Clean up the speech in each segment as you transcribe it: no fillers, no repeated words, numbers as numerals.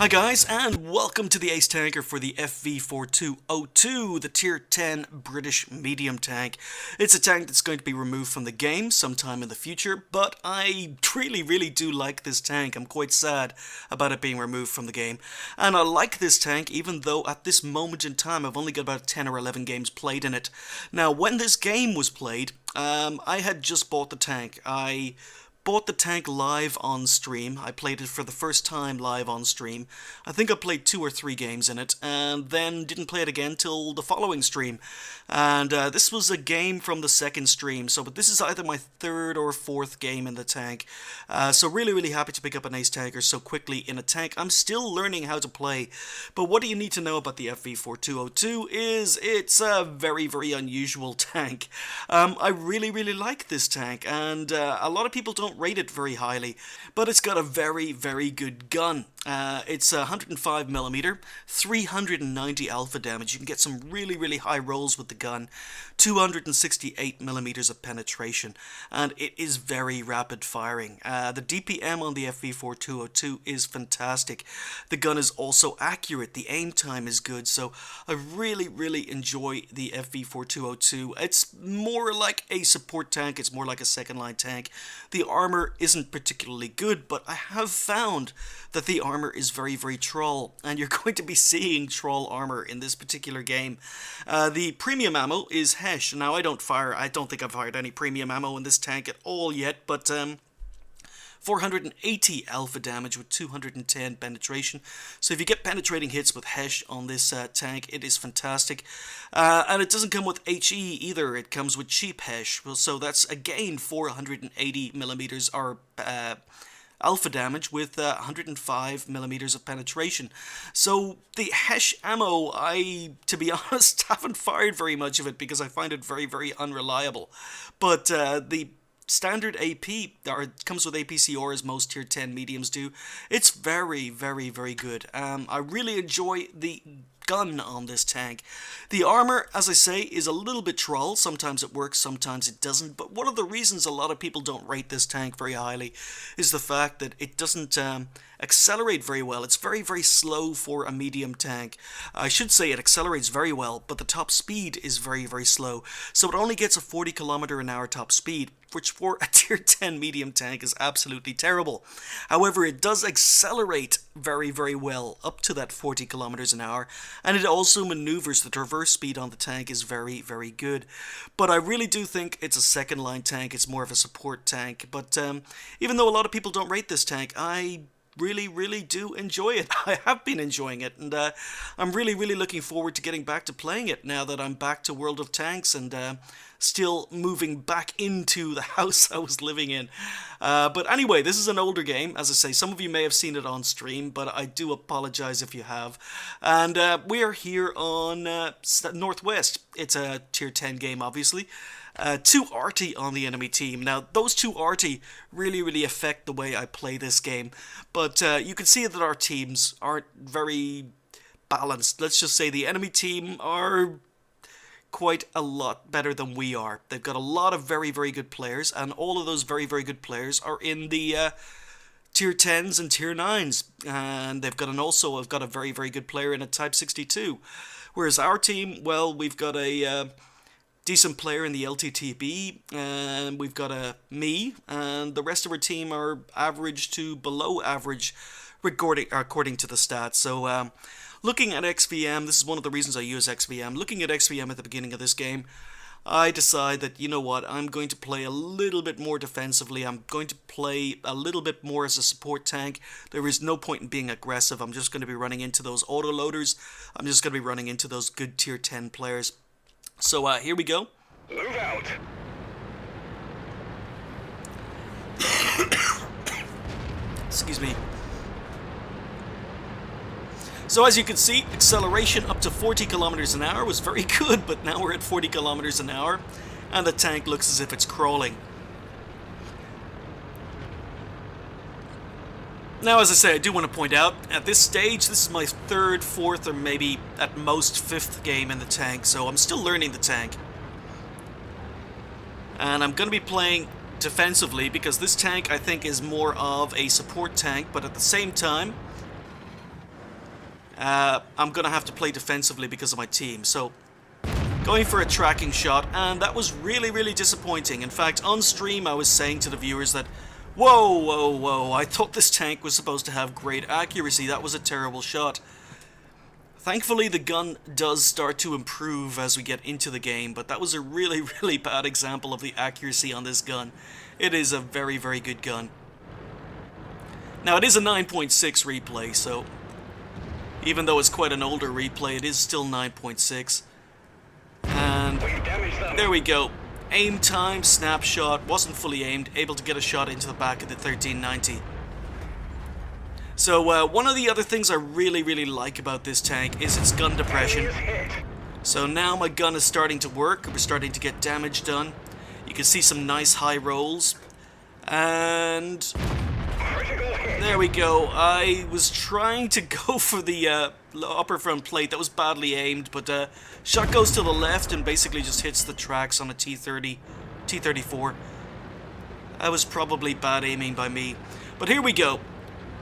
Hi guys, and welcome to the Ace Tanker for the FV4202, the Tier 10 British medium tank. It's a tank that's going to be removed from the game sometime in the future, but I really do like this tank. I'm quite sad about it being removed from the game. And I like this tank even though at this moment in time I've only got about 10 or 11 games played in it. Now when this game was played, I had just bought the tank. I bought the tank live on stream. I played it for the first time live on stream. I think I played 2 or 3 games in it, and then didn't play it again till the following stream. And this was a game from the second stream, but this is either my 3rd or 4th game in the tank. So really happy to pick up an Ace Tanker so quickly in a tank. I'm still learning how to play, but what do you need to know about the FV4202 is it's a very unusual tank. I really like this tank, and a lot of people don't rate it very highly, but it's got a very good gun. It's 105mm, 390 alpha damage. You can get some really high rolls with the gun, 268mm of penetration, and it is very rapid firing. The DPM on the FV4202 is fantastic. The gun is also accurate. The aim time is good, so I really enjoy the FV4202. It's more like a support tank. It's more like a second line tank. The armor isn't particularly good, but I have found that the armor is very troll, and you're going to be seeing troll armor in this particular game. The premium ammo is Hesh. Now I don't think I've fired any premium ammo in this tank at all yet, but 480 alpha damage with 210 penetration. So if you get penetrating hits with Hesh on this tank, it is fantastic. And it doesn't come with HE either, it comes with cheap Hesh. So that's again 480mm or alpha damage with 105mm of penetration. So the Hesh ammo, to be honest, haven't fired very much of it because I find it very unreliable. But the standard AP, or it comes with APCR as most tier 10 mediums do, it's very good. I really enjoy the gun on this tank. The armor, as I say, is a little bit troll. Sometimes it works, sometimes it doesn't, but one of the reasons a lot of people don't rate this tank very highly is the fact that it doesn't accelerate very well. It's very slow for a medium tank. I should say it accelerates very well, but the top speed is very slow, so it only gets a 40km/h top speed, which for a tier 10 medium tank is absolutely terrible. However, it does accelerate very well up to that 40km/h, and it also maneuvers. The traverse speed on the tank is very good. But I really do think it's a second line tank. It's more of a support tank. But even though a lot of people don't rate this tank, I really do enjoy it. I have been enjoying it, and I'm really looking forward to getting back to playing it now that I'm back to World of Tanks and still moving back into the house I was living in. But anyway, this is an older game. As I say, some of you may have seen it on stream, but I do apologize if you have. And we are here on Northwest. It's a tier 10 game, obviously. 2 Arty on the enemy team. Now, those 2 Arty really affect the way I play this game, but you can see that our teams aren't very balanced. Let's just say the enemy team are quite a lot better than we are. They've got a lot of very good players, and all of those very good players are in the tier 10s and tier 9s, and they've got I've got a very good player in a Type 62, whereas our team, well, we've got a decent player in the LTTB, and we've got me, and the rest of our team are average to below average according to the stats. So looking at XVM, this is one of the reasons I use XVM. Looking at XVM at the beginning of this game, I decide that, you know what, I'm going to play a little bit more defensively. I'm going to play a little bit more as a support tank. There is no point in being aggressive. I'm just going to be running into those autoloaders. I'm just going to be running into those good tier 10 players. So here we go. Move out. Excuse me. So as you can see, acceleration up to 40km/h was very good, but now we're at 40km/h, and the tank looks as if it's crawling. Now, as I say, I do want to point out, at this stage, this is my 3rd, 4th, or maybe at most 5th game in the tank, so I'm still learning the tank. And I'm going to be playing defensively because this tank, I think, is more of a support tank, but at the same time, I'm going to have to play defensively because of my team. So, going for a tracking shot, and that was really, really disappointing. In fact, on stream I was saying to the viewers that, whoa, whoa, whoa, I thought this tank was supposed to have great accuracy. That was a terrible shot. Thankfully, the gun does start to improve as we get into the game, but that was a really, really bad example of the accuracy on this gun. It is a very, very good gun. Now, it is a 9.6 replay, so even though it's quite an older replay, it is still 9.6. And there we go. Aim time, snapshot, wasn't fully aimed, able to get a shot into the back of the 1390. So one of the other things I really, really like about this tank is its gun depression. So now my gun is starting to work, we're starting to get damage done. You can see some nice high rolls. And there we go. I was trying to go for the upper front plate. That was badly aimed, but shot goes to the left and basically just hits the tracks on a T34. That was probably bad aiming by me. But here we go.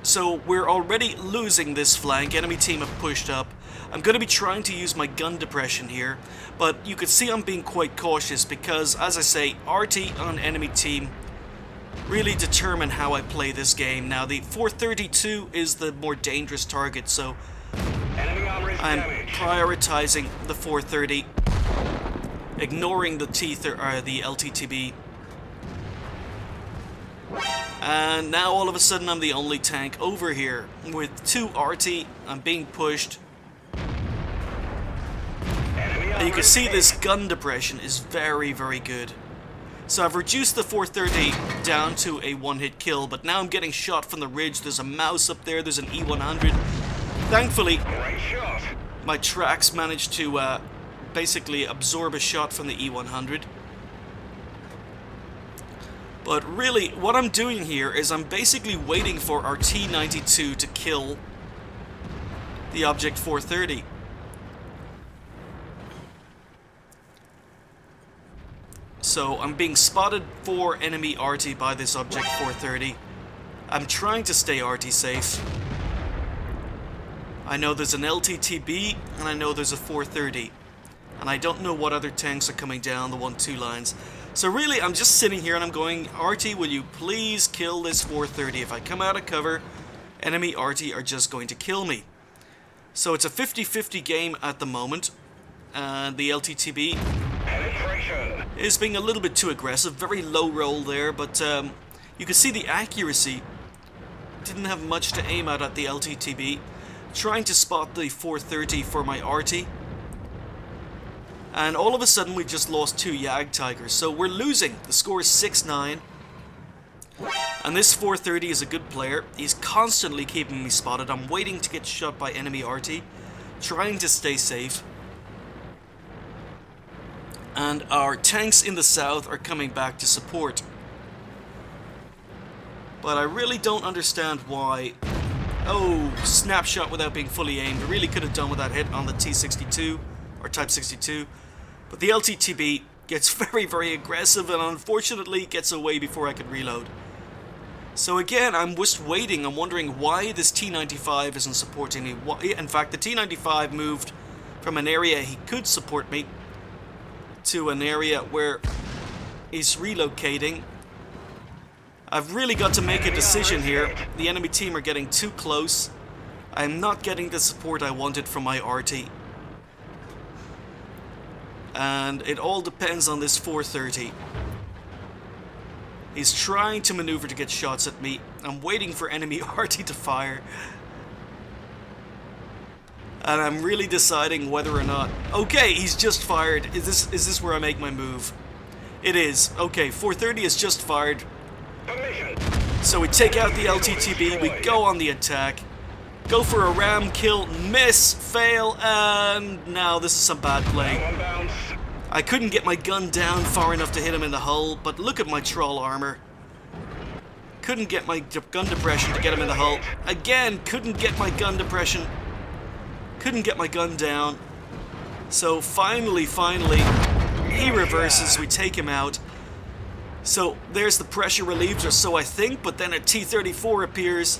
So we're already losing this flank. Enemy team have pushed up. I'm going to be trying to use my gun depression here, but you can see I'm being quite cautious because, as I say, RT on enemy team really determine how I play this game. Now, the 432 is the more dangerous target, so I'm prioritizing the 430, ignoring the LTTB. And now all of a sudden I'm the only tank over here. With 2 RT, I'm being pushed. And you can see this gun depression is very, very good. So I've reduced the 430 down to a one-hit kill, but now I'm getting shot from the ridge. There's a mouse up there, there's an E100. Thankfully, my tracks managed to basically absorb a shot from the E100. But really, what I'm doing here is I'm basically waiting for our T92 to kill the Object 430. So I'm being spotted for enemy RT by this Object 430. I'm trying to stay RT safe. I know there's an LTTB and I know there's a 430. And I don't know what other tanks are coming down the 1-2 lines. So really, I'm just sitting here and I'm going, RT, will you please kill this 430? If I come out of cover, enemy RT are just going to kill me. So it's a 50-50 game at the moment. And the LTTB is being a little bit too aggressive. Very low roll there, but you can see the accuracy. Didn't have much to aim at the LTTB. Trying to spot the 430 for my RT. And all of a sudden we just lost 2 Yag Tigers. So we're losing. The score is 6-9. And this 430 is a good player. He's constantly keeping me spotted. I'm waiting to get shot by enemy RT. Trying to stay safe. And our tanks in the south are coming back to support. But I really don't understand why. Oh, snapshot without being fully aimed. I really could have done with that hit on the T62 or Type 62. But the LTTB gets very, very aggressive and unfortunately gets away before I could reload. So again, I'm just waiting. I'm wondering why this T95 isn't supporting me. In fact, the T95 moved from an area he could support me to an area where he's relocating. I've really got to make a decision here. The enemy team are getting too close. I'm not getting the support I wanted from my RT. And it all depends on this 430. He's trying to maneuver to get shots at me. I'm waiting for enemy RT to fire. And I'm really deciding whether or not... Okay, he's just fired. Is this where I make my move? It is. Okay, 430 has just fired. So we take out the LTTB, we go on the attack. Go for a ram kill, miss, fail, and now this is some bad play. I couldn't get my gun down far enough to hit him in the hull, but look at my troll armor. Couldn't get my gun depression to get him in the hull. Again, couldn't get my gun depression. Couldn't get my gun down. So finally, he reverses, we take him out. So there's the pressure relieved, or so I think, but then a T-34 appears.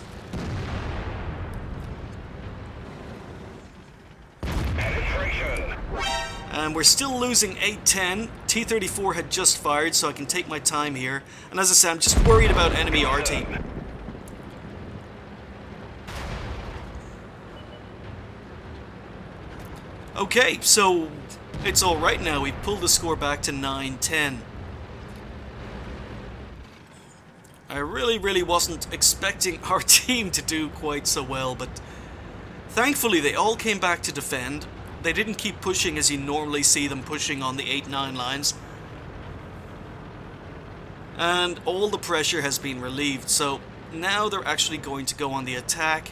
And we're still losing 8-10. T-34 had just fired, so I can take my time here. And as I said, I'm just worried about enemy RT. Okay, so it's alright now. We've pulled the score back to 9-10. I really wasn't expecting our team to do quite so well, but thankfully they all came back to defend. They didn't keep pushing as you normally see them pushing on the 8-9 lines. And all the pressure has been relieved, so now they're actually going to go on the attack.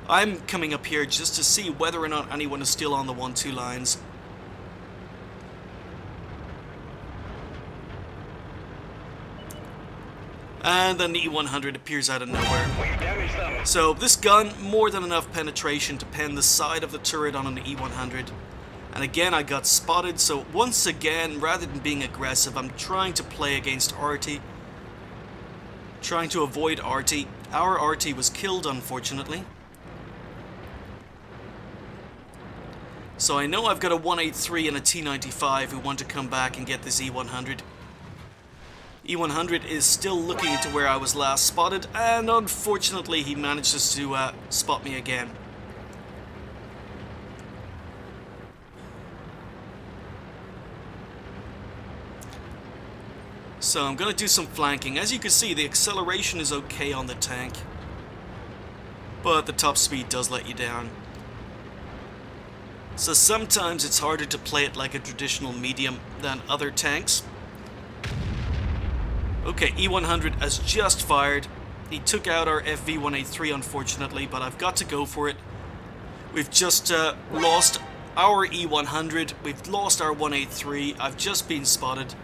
I'm coming up here just to see whether or not anyone is still on the 1-2 lines. And then the E100 appears out of nowhere. So this gun, more than enough penetration to pen the side of the turret on an E100. And again, I got spotted, so once again, rather than being aggressive, I'm trying to play against RT. Trying to avoid RT. Our RT was killed, unfortunately. So I know I've got a 183 and a T95 who want to come back and get this E100. E100 is still looking into where I was last spotted, and unfortunately he manages to spot me again. So I'm going to do some flanking. As you can see, the acceleration is okay on the tank, but the top speed does let you down. So sometimes it's harder to play it like a traditional medium than other tanks. Okay, E100 has just fired. He took out our FV183 unfortunately, but I've got to go for it. We've just lost our E100, we've lost our 183, I've just been spotted.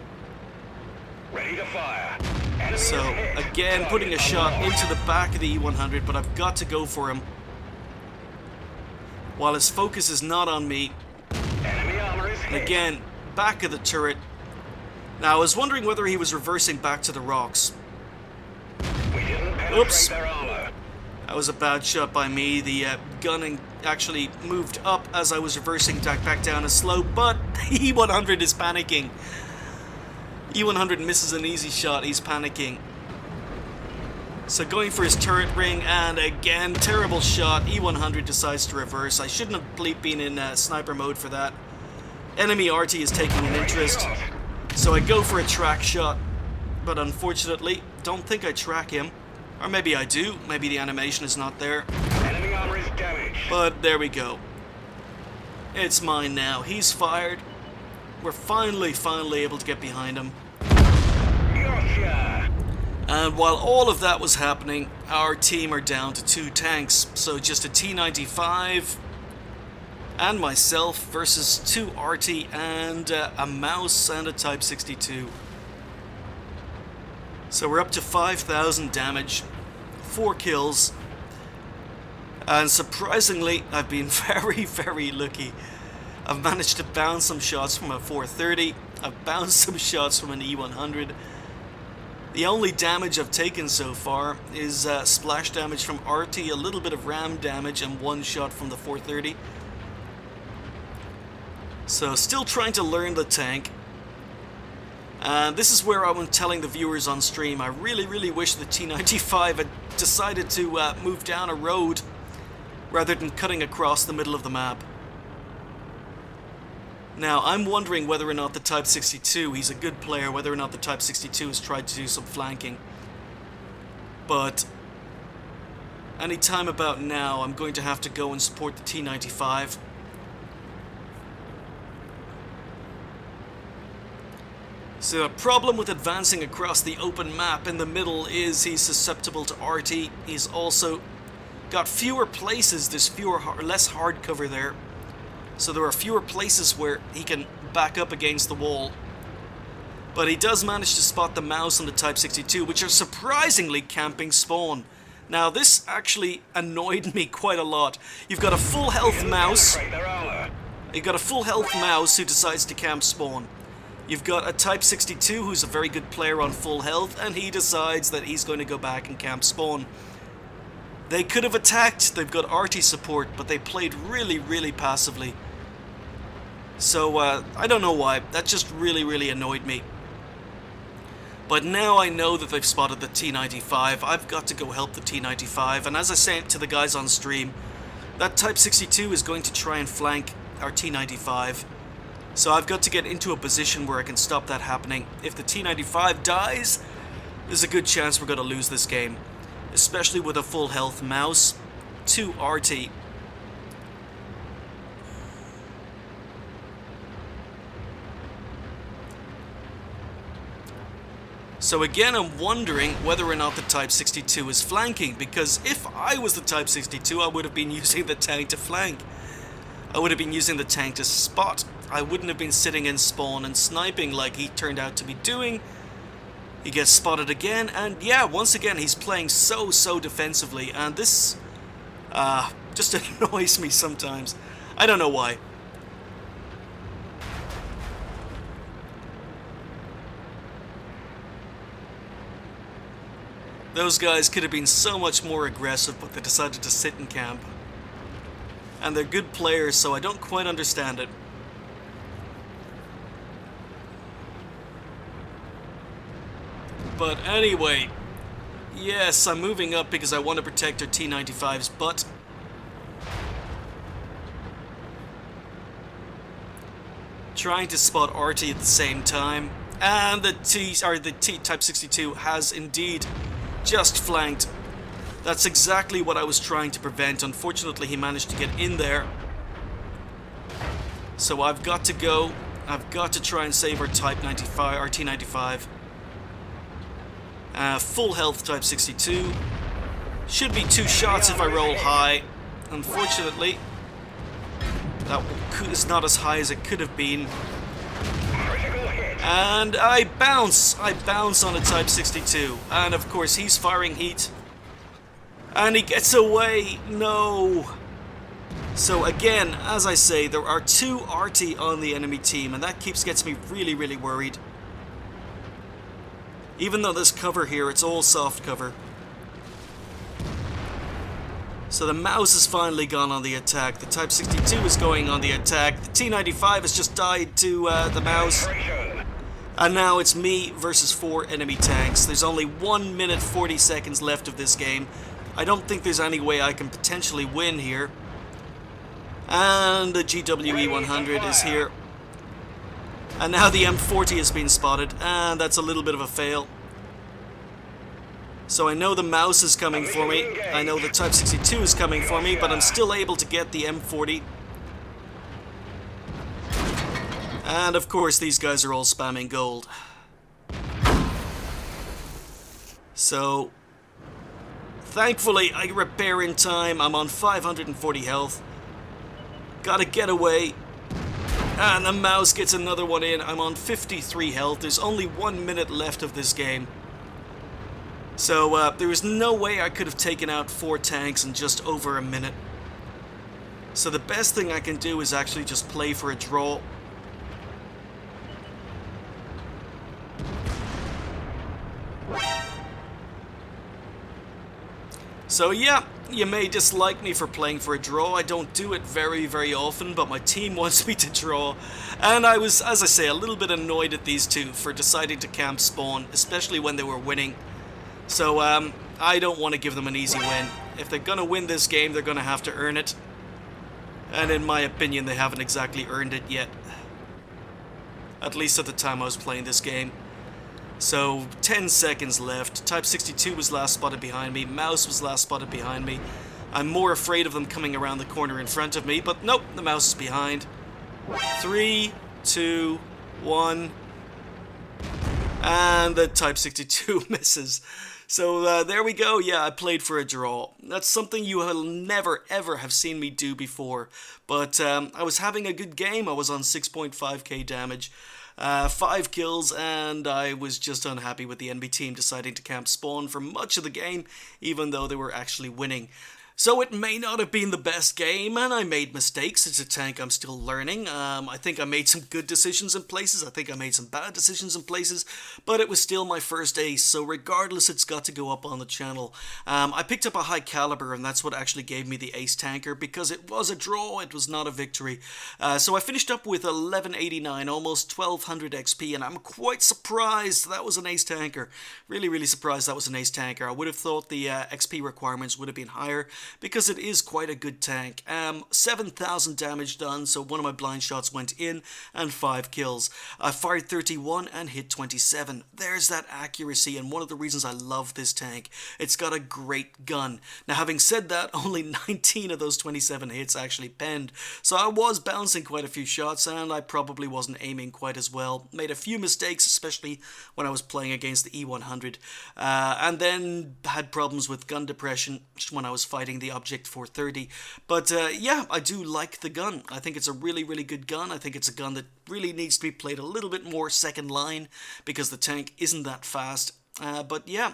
Ready to fire. So again, putting a shot into the back of the E100, but I've got to go for him. While his focus is not on me. And again, back of the turret. Now, I was wondering whether he was reversing back to the rocks. Oops. That was a bad shot by me. The gunning actually moved up as I was reversing back down a slope, but E100 is panicking. E100 misses an easy shot, he's panicking. So going for his turret ring, and again, terrible shot. E100 decides to reverse. I shouldn't have been in sniper mode for that. Enemy RT is taking an interest. So I go for a track shot, but unfortunately, don't think I track him. Or maybe I do, maybe the animation is not there. Enemy armor is damaged. But there we go. It's mine now. He's fired. We're finally able to get behind him. Gotcha. And while all of that was happening, our team are down to 2 tanks. So just a T95 and myself versus 2 RT and a mouse and a Type 62. So we're up to 5,000 damage, 4 kills, and surprisingly I've been very lucky. I've managed to bounce some shots from a 430, I've bounced some shots from an E100. The only damage I've taken so far is splash damage from RT, a little bit of ram damage, and 1 shot from the 430. So still trying to learn the tank. And this is where I'm telling the viewers on stream, I really wish the T95 had decided to move down a road rather than cutting across the middle of the map. Now, I'm wondering whether or not the Type 62, he's a good player, whether or not the Type 62 has tried to do some flanking. But any time about now, I'm going to have to go and support the T95. So the problem with advancing across the open map in the middle is he's susceptible to RT. He's also got fewer places, there's less hard cover there. So there are fewer places where he can back up against the wall. But he does manage to spot the mouse on the Type 62, which are surprisingly camping spawn. Now this actually annoyed me quite a lot. You've got a full health mouse. You've got a full health mouse who decides to camp spawn. You've got a Type 62 who's a very good player on full health, and he decides that he's going to go back and camp spawn. They could have attacked, they've got RT support, but they played really passively. So, I don't know why. That just really annoyed me. But now I know that they've spotted the T-95. I've got to go help the T-95. And as I said to the guys on stream, that Type 62 is going to try and flank our T-95. So I've got to get into a position where I can stop that happening. If the T-95 dies, there's a good chance we're going to lose this game. Especially with a full health mouse. 2 RT. So again, I'm wondering whether or not the Type 62 is flanking, because if I was the Type 62, I would have been using the tank to flank. I would have been using the tank to spot. I wouldn't have been sitting in spawn and sniping like he turned out to be doing. He gets spotted again, and yeah, once again, he's playing so defensively, and this just annoys me sometimes. I don't know why. Those guys could have been so much more aggressive, but they decided to sit in camp. And they're good players, so I don't quite understand it. But anyway, yes, I'm moving up because I want to protect our T-95's butt. Trying to spot RT at the same time. And the T-Type 62 has indeed just flanked. That's exactly what I was trying to prevent. Unfortunately, he managed to get in there. So I've got to go. I've got to try and save our T-95. Full health Type 62. Should be 2 shots if I roll high. Unfortunately, that is not as high as it could have been. And I bounce on a Type 62, and of course he's firing heat, and he gets away. No. So again, as I say, there are 2 RT on the enemy team, and that gets me really worried. Even though this cover here, it's all soft cover. So the mouse has finally gone on the attack. The Type 62 is going on the attack. The T-95 has just died to the mouse. And now it's me versus 4 enemy tanks. There's only 1 minute 40 seconds left of this game. I don't think there's any way I can potentially win here. And the GWE 100 is here. And now the M40 has been spotted, and that's a little bit of a fail. So I know the mouse is coming for me. I know the Type 62 is coming for me, but I'm still able to get the M40. And of course, these guys are all spamming gold. So, thankfully, I repair in time. I'm on 540 health. Gotta get away. And the mouse gets another one in. I'm on 53 health. There's only 1 minute left of this game. So, there was no way I could have taken out 4 tanks in just over a minute. So the best thing I can do is actually just play for a draw. So yeah, you may dislike me for playing for a draw. I don't do it very often, but my team wants me to draw. And I was, as I say, a little bit annoyed at these two for deciding to camp spawn, especially when they were winning. So I don't want to give them an easy win. If they're going to win this game, they're going to have to earn it. And in my opinion, they haven't exactly earned it yet. At least at the time I was playing this game. So, 10 seconds left. Type 62 was last spotted behind me. Mouse was last spotted behind me. I'm more afraid of them coming around the corner in front of me, but nope, the mouse is behind. 3, 2, 1. And the Type 62 misses. So, there we go. Yeah, I played for a draw. That's something you will never, ever have seen me do before. But I was having a good game. I was on 6.5k damage. 5 kills, and I was just unhappy with the enemy team deciding to camp spawn for much of the game, even though they were actually winning. So it may not have been the best game, and I made mistakes. It's a tank I'm still learning. I think I made some good decisions in places. I think I made some bad decisions in places, but it was still my first ace, so regardless, it's got to go up on the channel. I picked up a high caliber, and that's what actually gave me the Ace Tanker, because it was a draw, it was not a victory. So I finished up with 1189, almost 1200 XP, and I'm quite surprised that was an Ace Tanker. Really surprised that was an Ace Tanker. I would have thought the XP requirements would have been higher, because it is quite a good tank. 7,000 damage done, so one of my blind shots went in, and 5 kills. I fired 31 and hit 27. There's that accuracy, and one of the reasons I love this tank. It's got a great gun. Now, having said that, only 19 of those 27 hits actually penned, so I was bouncing quite a few shots, and I probably wasn't aiming quite as well. Made a few mistakes, especially when I was playing against the E100, and then had problems with gun depression when I was fighting the Object 430. But yeah, I do like the gun. I think it's a really good gun. I think it's a gun that really needs to be played a little bit more second line, because the tank isn't that fast. But yeah.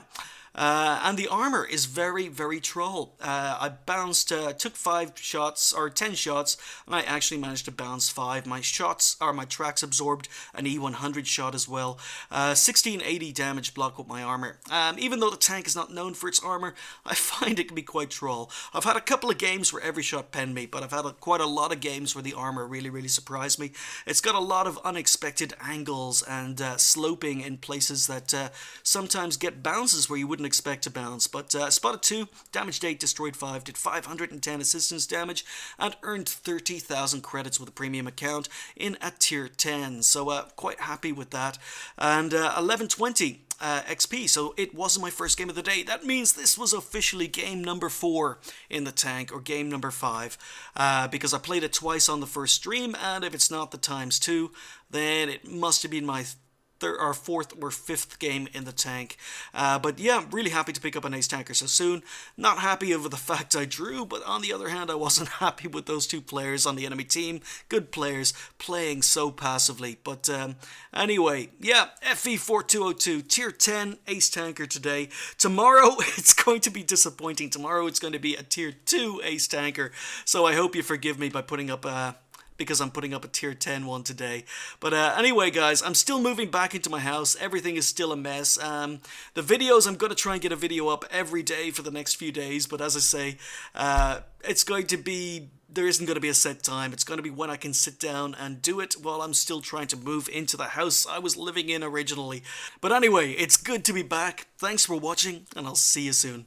And the armor is very troll. I bounced, took 5 shots, or 10 shots, and I actually managed to bounce 5. My shots, or my tracks absorbed an E100 shot as well. 1680 damage block with my armor. Even though the tank is not known for its armor, I find it can be quite troll. I've had a couple of games where every shot penned me, but I've had quite a lot of games where the armor really surprised me. It's got a lot of unexpected angles and sloping in places that sometimes get bounces where you wouldn't expect to bounce. But spotted 2, damaged 8, destroyed 5, did 510 assistance damage, and earned 30,000 credits with a premium account in a tier 10. So quite happy with that. And 1120 XP, so it wasn't my first game of the day. That means this was officially game number 4 in the tank, or game number 5, because I played it twice on the first stream, and if it's not the times 2, then it must have been my our 4th or 5th game in the tank. But yeah, I'm really happy to pick up an Ace Tanker so soon. Not happy over the fact I drew, but on the other hand, I wasn't happy with those 2 players on the enemy team. Good players, playing so passively. But anyway, yeah, FV4202, tier 10 Ace Tanker today. Tomorrow, it's going to be disappointing. Tomorrow, it's going to be a tier 2 Ace Tanker. So I hope you forgive me by putting up because I'm putting up a tier 10 one today. But anyway, guys, I'm still moving back into my house. Everything is still a mess. The videos, I'm going to try and get a video up every day for the next few days. But as I say, it's going to be... There isn't going to be a set time. It's going to be when I can sit down and do it while I'm still trying to move into the house I was living in originally. But anyway, it's good to be back. Thanks for watching, and I'll see you soon.